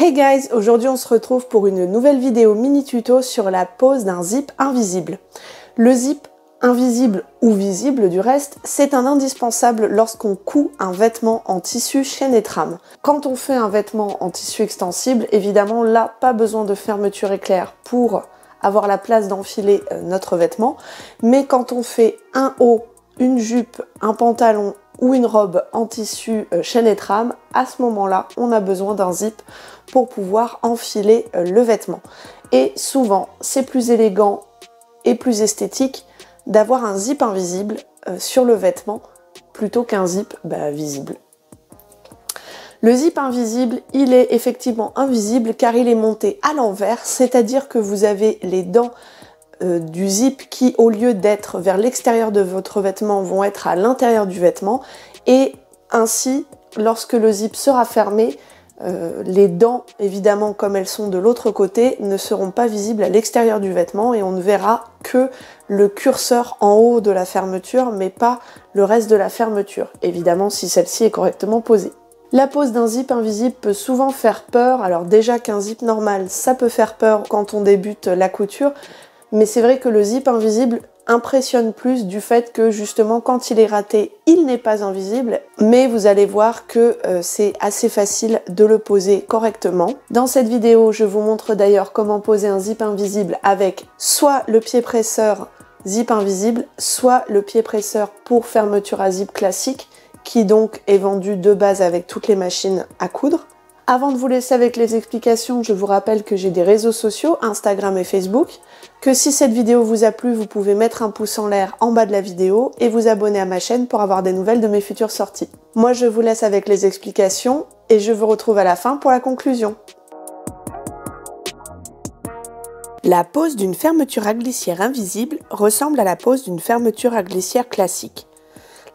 Hey guys, aujourd'hui on se retrouve pour une nouvelle vidéo mini tuto sur la pose d'un zip invisible. Le zip invisible ou visible du reste, c'est un indispensable lorsqu'on coud un vêtement en tissu chaîne et trame. Quand on fait un vêtement en tissu extensible, évidemment là, pas besoin de fermeture éclair pour avoir la place d'enfiler notre vêtement, mais quand on fait un haut, une jupe, un pantalon ou une robe en tissu chaîne et trame, à ce moment-là, on a besoin d'un zip pour pouvoir enfiler le vêtement. Et souvent, c'est plus élégant et plus esthétique d'avoir un zip invisible sur le vêtement plutôt qu'un zip visible. Le zip invisible, il est effectivement invisible car il est monté à l'envers, c'est-à-dire que vous avez les dents du zip qui, au lieu d'être vers l'extérieur de votre vêtement, vont être à l'intérieur du vêtement, et ainsi, lorsque le zip sera fermé, les dents, évidemment comme elles sont de l'autre côté, ne seront pas visibles à l'extérieur du vêtement et on ne verra que le curseur en haut de la fermeture, mais pas le reste de la fermeture, évidemment si celle-ci est correctement posée. La pose d'un zip invisible peut souvent faire peur. Alors déjà qu'un zip normal, ça peut faire peur quand on débute la couture, mais c'est vrai que le zip invisible impressionne plus du fait que justement quand il est raté, il n'est pas invisible, mais vous allez voir que c'est assez facile de le poser correctement. Dans cette vidéo, je vous montre d'ailleurs comment poser un zip invisible avec soit le pied presseur zip invisible, soit le pied presseur pour fermeture à zip classique, qui donc est vendu de base avec toutes les machines à coudre. Avant de vous laisser avec les explications, je vous rappelle que j'ai des réseaux sociaux, Instagram et Facebook, que si cette vidéo vous a plu, vous pouvez mettre un pouce en l'air en bas de la vidéo et vous abonner à ma chaîne pour avoir des nouvelles de mes futures sorties. Moi, je vous laisse avec les explications et je vous retrouve à la fin pour la conclusion. La pose d'une fermeture à glissière invisible ressemble à la pose d'une fermeture à glissière classique.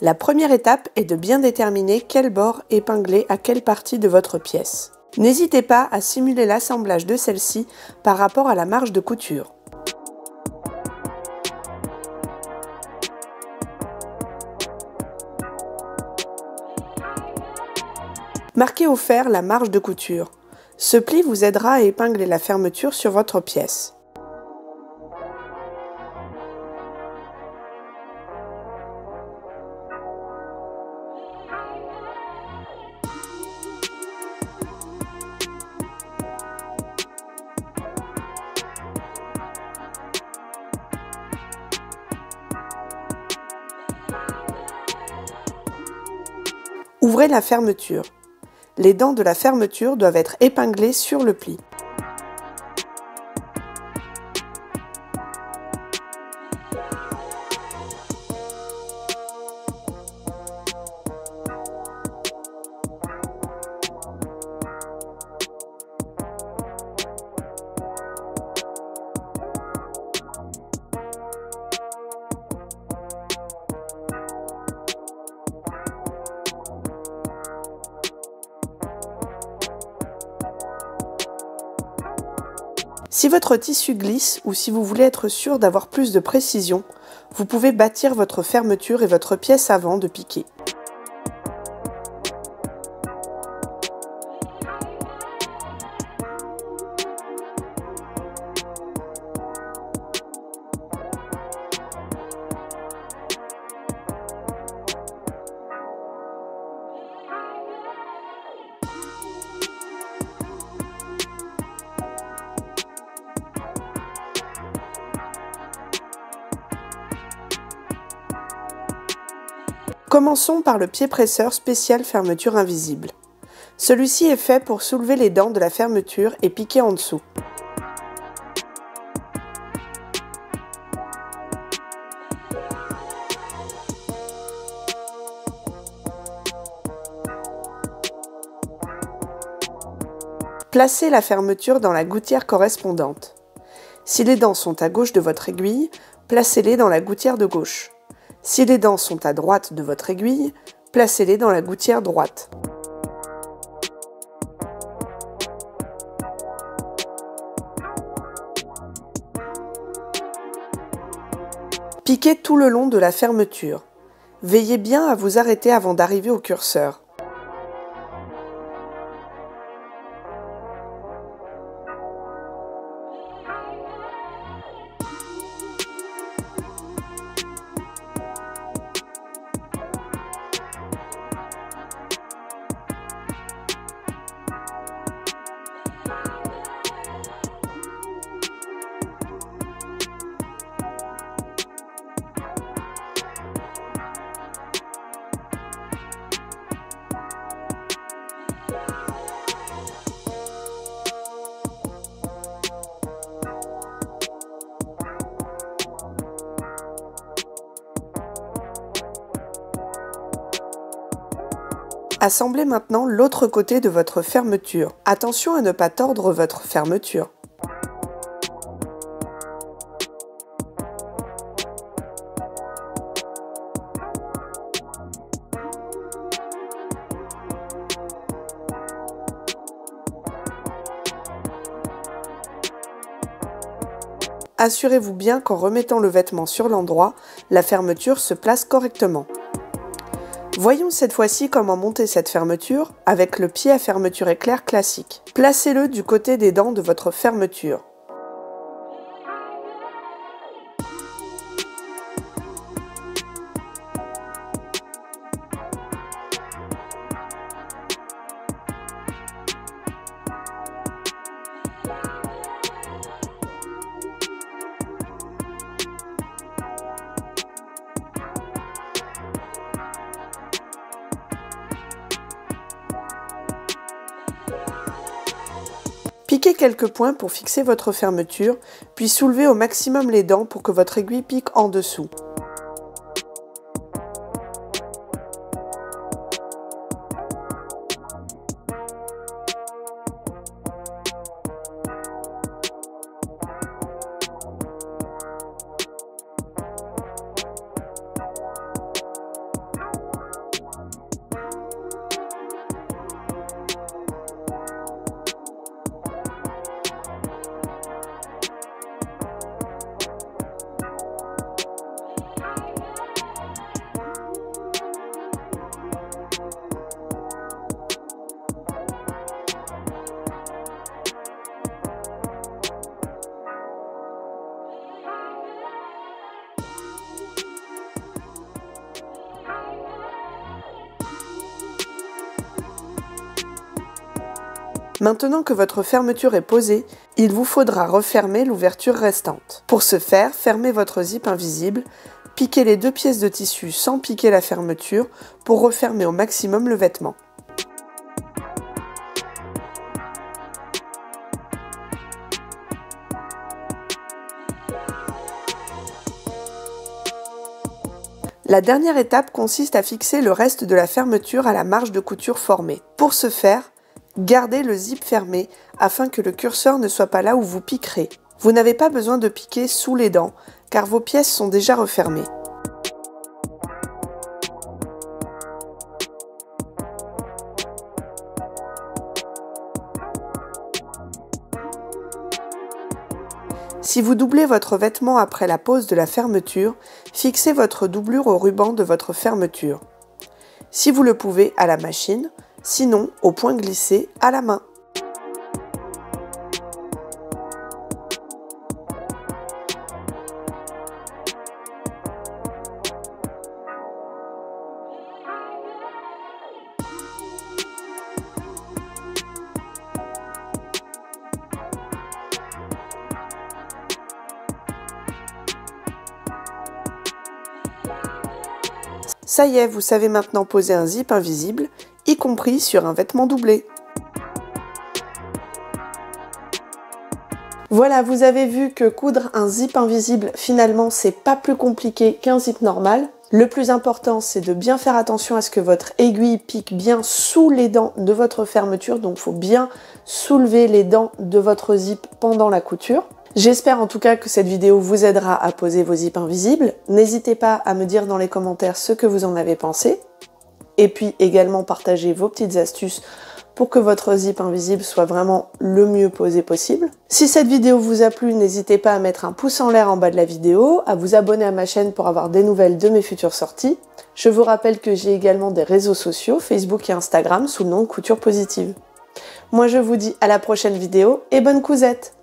La première étape est de bien déterminer quel bord épingler à quelle partie de votre pièce. N'hésitez pas à simuler l'assemblage de celle-ci par rapport à la marge de couture. Marquez au fer la marge de couture. Ce pli vous aidera à épingler la fermeture sur votre pièce. Ouvrez la fermeture. Les dents de la fermeture doivent être épinglées sur le pli. Si votre tissu glisse ou si vous voulez être sûr d'avoir plus de précision, vous pouvez bâtir votre fermeture et votre pièce avant de piquer. Commençons par le pied presseur spécial fermeture invisible. Celui-ci est fait pour soulever les dents de la fermeture et piquer en dessous. Placez la fermeture dans la gouttière correspondante. Si les dents sont à gauche de votre aiguille, placez-les dans la gouttière de gauche. Si les dents sont à droite de votre aiguille, placez-les dans la gouttière droite. Piquez tout le long de la fermeture. Veillez bien à vous arrêter avant d'arriver au curseur. Assemblez maintenant l'autre côté de votre fermeture. Attention à ne pas tordre votre fermeture. Assurez-vous bien qu'en remettant le vêtement sur l'endroit, la fermeture se place correctement. Voyons cette fois-ci comment monter cette fermeture avec le pied à fermeture éclair classique. Placez-le du côté des dents de votre fermeture. Piquez quelques points pour fixer votre fermeture, puis soulevez au maximum les dents pour que votre aiguille pique en dessous. Maintenant que votre fermeture est posée, il vous faudra refermer l'ouverture restante. Pour ce faire, fermez votre zip invisible, piquez les deux pièces de tissu sans piquer la fermeture pour refermer au maximum le vêtement. La dernière étape consiste à fixer le reste de la fermeture à la marge de couture formée. Pour ce faire, gardez le zip fermé afin que le curseur ne soit pas là où vous piquerez. Vous n'avez pas besoin de piquer sous les dents car vos pièces sont déjà refermées. Si vous doublez votre vêtement après la pose de la fermeture, fixez votre doublure au ruban de votre fermeture. Si vous le pouvez, à la machine, sinon au point glissé à la main. Ça y est, vous savez maintenant poser un zip invisible, y compris sur un vêtement doublé. Voilà, vous avez vu que coudre un zip invisible, finalement, c'est pas plus compliqué qu'un zip normal. Le plus important, c'est de bien faire attention à ce que votre aiguille pique bien sous les dents de votre fermeture. Donc, il faut bien soulever les dents de votre zip pendant la couture. J'espère en tout cas que cette vidéo vous aidera à poser vos zips invisibles. N'hésitez pas à me dire dans les commentaires ce que vous en avez pensé. Et puis également partager vos petites astuces pour que votre zip invisible soit vraiment le mieux posé possible. Si cette vidéo vous a plu, n'hésitez pas à mettre un pouce en l'air en bas de la vidéo, à vous abonner à ma chaîne pour avoir des nouvelles de mes futures sorties. Je vous rappelle que j'ai également des réseaux sociaux, Facebook et Instagram, sous le nom de Couture Positive. Moi je vous dis à la prochaine vidéo et bonne cousette!